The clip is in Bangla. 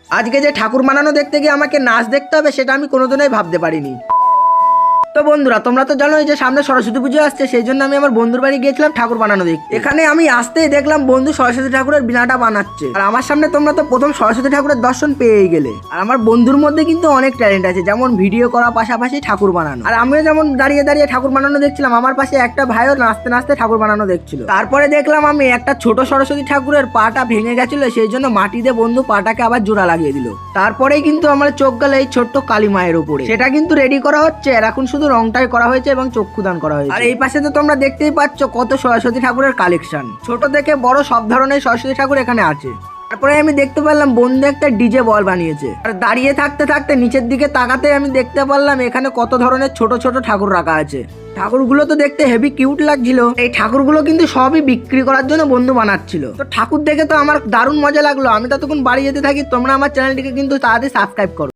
আজকে যে ঠাকুর বানানো দেখতে গিয়ে আমাকে নাচ দেখতে হবে সেটা আমি কোনোদিনই ভাবতে পারিনি। তো বন্ধুরা, তোমরা তো জানোই যে সামনে সরস্বতী পুজো আসছে, সেই জন্য আমি আমার বন্ধুর বাড়ি গিয়েছিলাম ঠাকুর বানানো দেখতে। এখানে আমি আসতেই দেখলাম বন্ধু সরস্বতী ঠাকুরের বিনাটা বানাচ্ছে, আর আমার সামনে তোমরা তো প্রথম সরস্বতী ঠাকুরের দর্শন পেয়েই গেলে। আর আমার বন্ধুর মধ্যে কিন্তু অনেক ট্যালেন্ট আছে, যেমন ভিডিও করা পাশাপাশি ঠাকুর বানানো। আর আমিও যেমন দাঁড়িয়ে দাঁড়িয়ে ঠাকুর বানানো দেখছিলাম, আমার পাশে একটা ভাইও নাচতে নাচতে ঠাকুর বানানো দেখছিল। তারপরে দেখলাম আমি একটা ছোট সরস্বতী ঠাকুরের পাটা ভেঙে গেছিল, সেই জন্য মাটি দিয়ে বন্ধু পাটাকে আবার জোড়া লাগিয়ে দিল। তারপরেই কিন্তু আমার চোখ গেল এই ছোট্ট কালী মায়ের উপরে, সেটা কিন্তু রেডি করা হচ্ছে, আর এখন শুধু রংটাই করা হয়েছে এবং চক্ষুদান করা হয়েছে। আর এই পাশে তো তোমরা দেখতেই পাচ্ছ কত সরস্বতী ঠাকুরের কালেকশন, ছোট থেকে বড় সব ধরনের সরস্বতী ঠাকুর এখানে আছে। তারপরে আমি দেখতে পারলাম বন্ধু একটা ডিজে বল বানিয়েছে, আর দাঁড়িয়ে থাকতে থাকতে নিচের দিকে তাকাতে আমি দেখতে পারলাম এখানে কত ধরনের ছোট ছোট ঠাকুর রাখা আছে। ঠাকুরগুলো তো দেখতে হেভি কিউট লাগছিল। এই ঠাকুরগুলো কিন্তু সবই বিক্রি করার জন্য বন্ধু বানাচ্ছিল। তো ঠাকুর দেখে তো আমার দারুণ মজা লাগলো। আমি ততক্ষণ বাড়ি যেতে থাকি, তোমরা আমার চ্যানেলটিকে কিন্তু তাড়াতাড়ি সাবস্ক্রাইব করো।